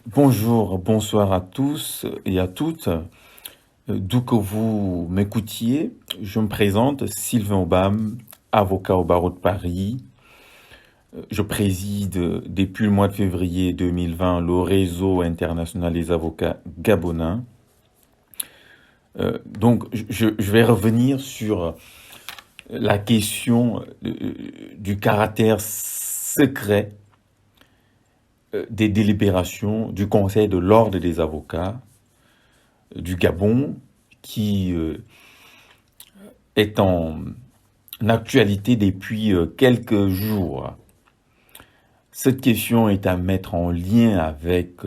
Bonjour, bonsoir à tous et à toutes. D'où que vous m'écoutiez, je me présente Sylvain Aubame, avocat au barreau de Paris. Je préside depuis le mois de février 2020 le réseau international des avocats gabonais. Je vais revenir sur la question du caractère secret des délibérations du Conseil de l'ordre des avocats du Gabon qui est en actualité depuis quelques jours. Cette question est à mettre en lien avec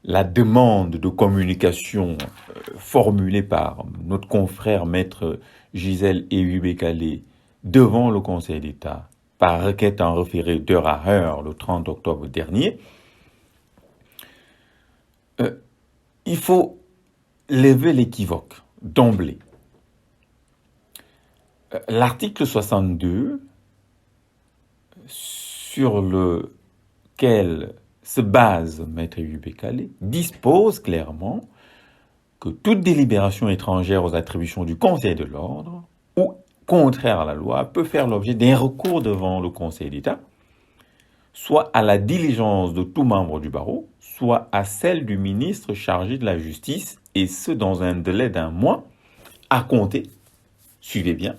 la demande de communication formulée par notre confrère maître Gisèle Ehuibekale devant le Conseil d'État par requête en référé d'heure à heure le 30 octobre dernier. Il faut lever l'équivoque d'emblée. L'article 62, sur lequel se base Maître Ehuibekale, dispose clairement que toute délibération étrangère aux attributions du Conseil de l'ordre ou contraire à la loi peut faire l'objet d'un recours devant le Conseil d'État, soit à la diligence de tout membre du barreau, soit à celle du ministre chargé de la justice, et ce dans un délai d'un mois à compter, suivez bien,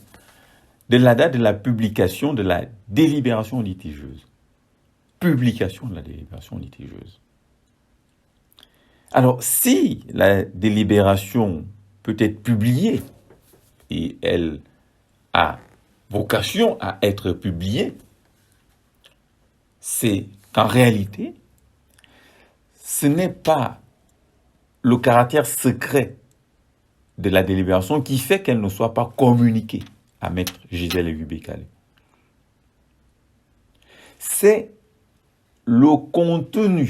de la date de la publication de la délibération litigieuse. Publication de la délibération litigieuse. Alors, si la délibération peut être publiée, et elle a vocation à être publiée, c'est qu'en réalité, ce n'est pas le caractère secret de la délibération qui fait qu'elle ne soit pas communiquée à Maître Gisèle Ehuibekale. C'est le contenu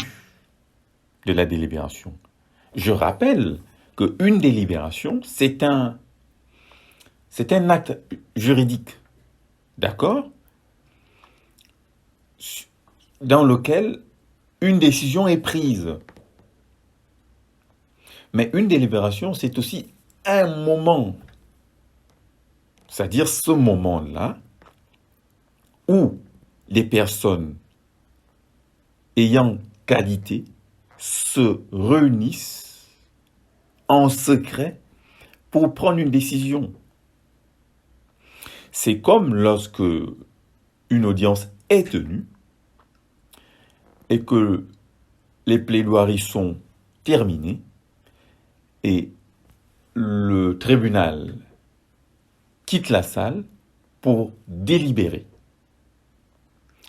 de la délibération. Je rappelle qu'une délibération, c'est un acte juridique, d'accord, dans lequel une décision est prise. Mais une délibération, c'est aussi un moment, c'est-à-dire ce moment-là où les personnes ayant qualité se réunissent en secret pour prendre une décision. C'est comme lorsque une audience est tenue et que les plaidoiries sont terminées et le tribunal quitte la salle pour délibérer.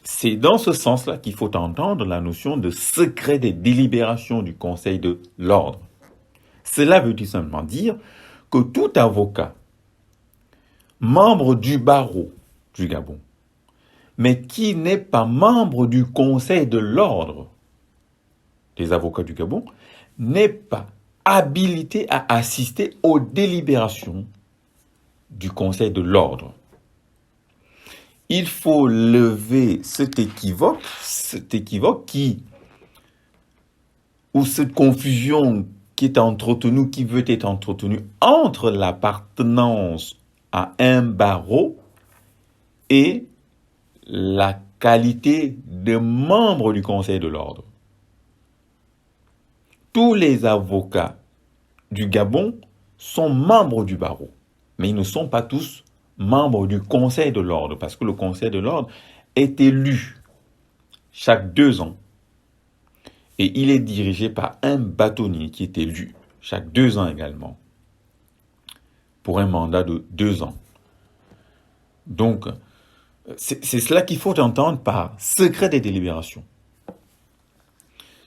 C'est dans ce sens-là qu'il faut entendre la notion de secret des délibérations du Conseil de l'ordre. Cela veut tout simplement dire que tout avocat, membre du barreau du Gabon, mais qui n'est pas membre du Conseil de l'ordre des avocats du Gabon, n'est pas habilité à assister aux délibérations du Conseil de l'ordre. Il faut lever cet équivoque ou cette confusion qui est entretenue, qui veut être entretenue entre l'appartenance à un barreau et la qualité de membre du Conseil de l'ordre. Tous les avocats du Gabon sont membres du barreau, mais ils ne sont pas tous membres du Conseil de l'ordre, parce que le Conseil de l'ordre est élu chaque 2 ans et il est dirigé par un bâtonnier qui est élu chaque 2 ans également, pour un mandat de 2 ans. Donc, c'est cela qu'il faut entendre par secret des délibérations.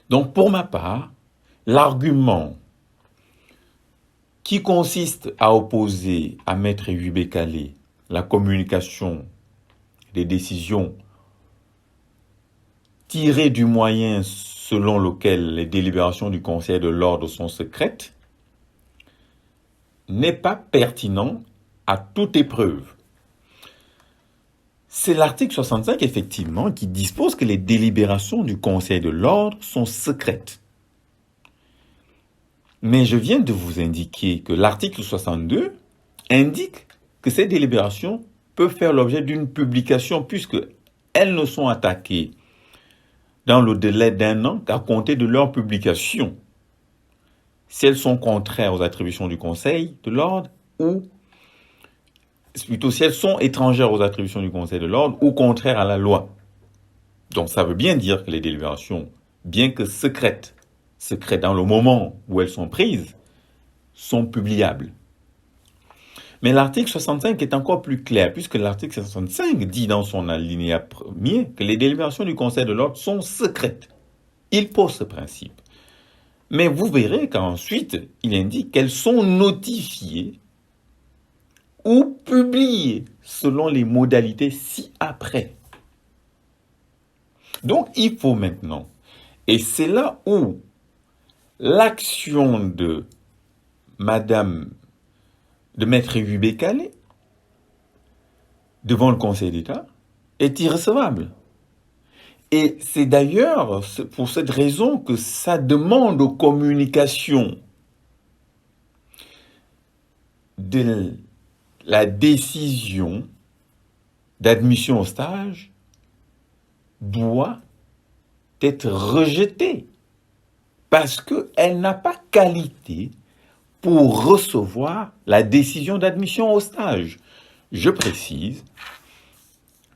Donc, pour ma part, l'argument qui consiste à opposer à Maître Ehuibekale la communication des décisions tirées du moyen selon lequel les délibérations du Conseil de l'ordre sont secrètes n'est pas pertinent à toute épreuve. C'est l'article 65, effectivement, qui dispose que les délibérations du Conseil de l'ordre sont secrètes. Mais je viens de vous indiquer que l'article 62 indique que ces délibérations peuvent faire l'objet d'une publication puisque elles ne sont attaquées dans le délai d'1 an qu'à compter de leur publication, si elles sont contraires aux attributions du Conseil de l'ordre ou plutôt si elles sont étrangères aux attributions du Conseil de l'ordre ou contraires à la loi. Donc ça veut bien dire que les délibérations, bien que secrètes dans le moment où elles sont prises, sont publiables. Mais l'article 65 est encore plus clair, puisque l'article 65 dit dans son alinéa premier que les délibérations du Conseil de l'ordre sont secrètes. Il pose ce principe. Mais vous verrez qu'ensuite, il indique qu'elles sont notifiées ou publiées selon les modalités ci-après. Donc, il faut maintenant, et c'est là où l'action de Maître Yubé Calé devant le Conseil d'État est irrecevable. Et c'est d'ailleurs pour cette raison que sa demande aux communications de la décision d'admission au stage doit être rejetée parce qu'elle n'a pas qualité pour recevoir la décision d'admission au stage. Je précise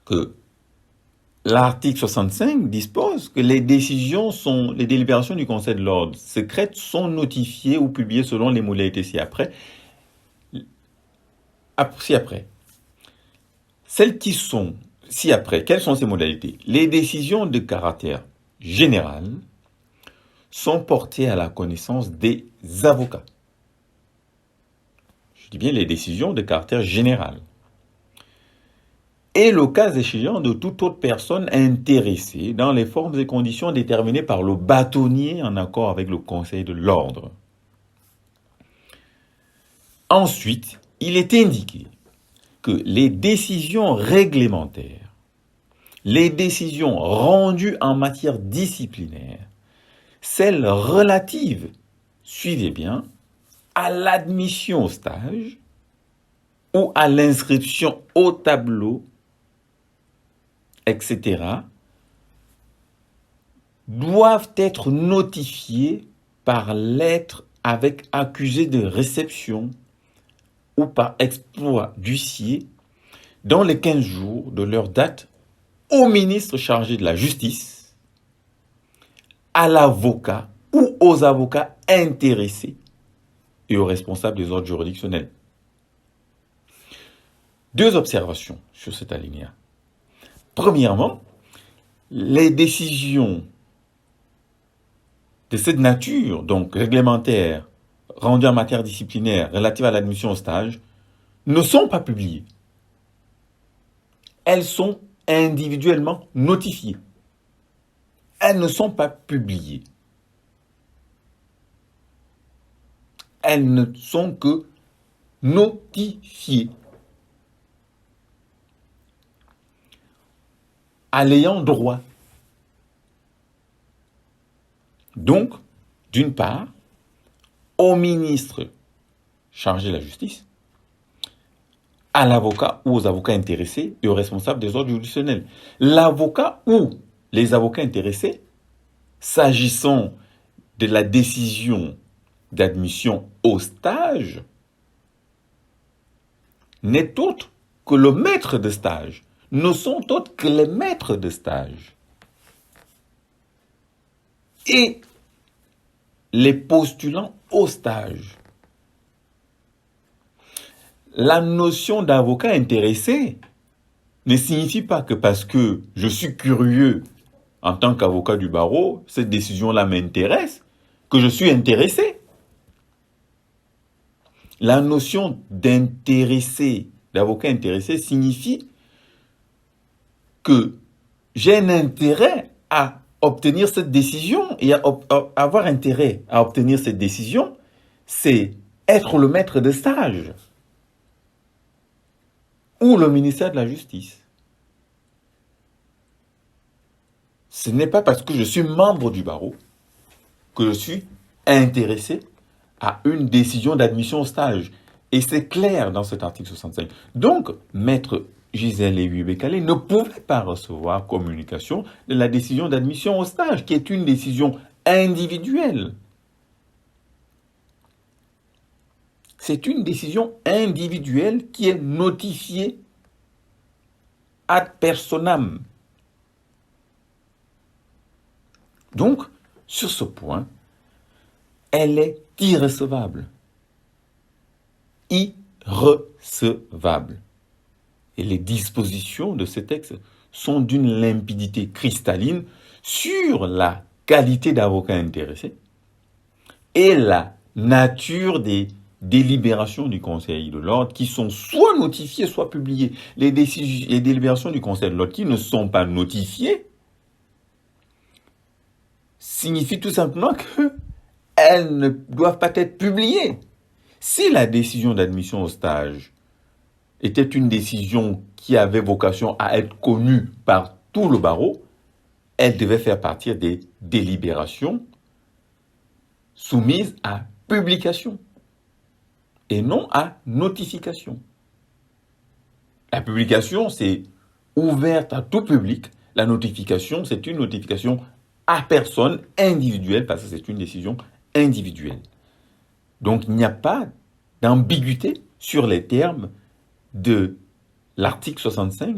que l'article 65 dispose que les délibérations du Conseil de l'ordre secrètes sont notifiées ou publiées selon les modalités ci-après. Celles qui sont ci-après, quelles sont ces modalités? Les décisions de caractère général sont portées à la connaissance des avocats. Je dis bien les décisions de caractère général. Et le cas échéant de toute autre personne intéressée dans les formes et conditions déterminées par le bâtonnier en accord avec le Conseil de l'ordre. Ensuite, il est indiqué que les décisions réglementaires, les décisions rendues en matière disciplinaire, celles relatives, suivez bien, à l'admission au stage ou à l'inscription au tableau, etc., doivent être notifiées par lettre avec accusé de réception ou par exploit d'huissier dans les 15 jours de leur date au ministre chargé de la justice, à l'avocat ou aux avocats intéressés et aux responsables des ordres juridictionnels. 2 observations sur cet alinéa. Premièrement, les décisions de cette nature, donc réglementaires, rendues en matière disciplinaire relatives à l'admission au stage, ne sont pas publiées. Elles sont individuellement notifiées. Elles ne sont pas publiées. Elles ne sont que notifiées à l'ayant droit. Donc, d'une part, au ministre chargé de la justice, à l'avocat ou aux avocats intéressés et aux responsables des ordres juridictionnels. L'avocat ou les avocats intéressés, s'agissant de la décision d'admission au stage, n'est autre que le maître de stage, ne sont autres que les maîtres de stage. Et les postulants au stage. La notion d'avocat intéressé ne signifie pas que parce que je suis curieux en tant qu'avocat du barreau, cette décision-là m'intéresse, que je suis intéressé. La notion d'intéressé, d'avocat intéressé, signifie que j'ai un intérêt à obtenir cette décision et avoir intérêt à obtenir cette décision, c'est être le maître de stage ou le ministère de la Justice. Ce n'est pas parce que je suis membre du barreau que je suis intéressé à une décision d'admission au stage. Et c'est clair dans cet article 65. Donc, Maître Gisèle Lévy-Bécalé ne pouvait pas recevoir communication de la décision d'admission au stage, qui est une décision individuelle. C'est une décision individuelle qui est notifiée ad personam. Donc, sur ce point, elle est irrecevable. Irrecevable. Et les dispositions de ce texte sont d'une limpidité cristalline sur la qualité d'avocat intéressé et la nature des délibérations du Conseil de l'ordre qui sont soit notifiées, soit publiées. Les délibérations du Conseil de l'ordre qui ne sont pas notifiées signifient tout simplement qu'elles ne doivent pas être publiées. Si la décision d'admission au stage était une décision qui avait vocation à être connue par tout le barreau, elle devait faire partie des délibérations soumises à publication et non à notification. La publication, c'est ouverte à tout public. La notification, c'est une notification à personne individuelle parce que c'est une décision individuelle. Donc, il n'y a pas d'ambiguïté sur les termes de l'article 65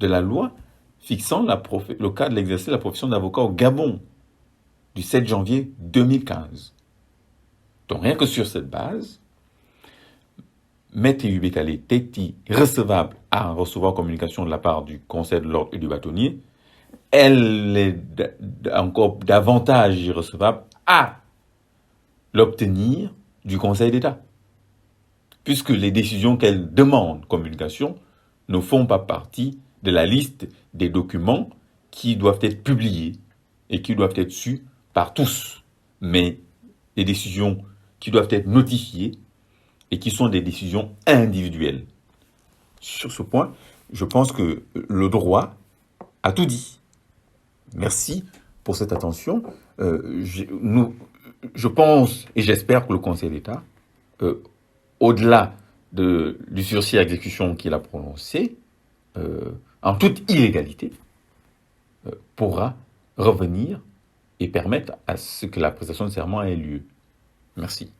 de la loi fixant le cadre de l'exercice de la profession d'avocat au Gabon du 7 janvier 2015. Donc, rien que sur cette base, Maître Lévy-Bécalé était irrecevable à recevoir communication de la part du Conseil de l'ordre et du bâtonnier. Elle est encore davantage irrecevable à l'obtenir du Conseil d'État, puisque les décisions qu'elle demande communication ne font pas partie de la liste des documents qui doivent être publiés et qui doivent être sus par tous, mais les décisions qui doivent être notifiées et qui sont des décisions individuelles. Sur ce point, je pense que le droit a tout dit. Merci pour cette attention. Je pense et j'espère que le Conseil d'État, au-delà du sursis à exécution qu'il a prononcé, en toute illégalité, pourra revenir et permettre à ce que la prestation de serment ait lieu. Merci.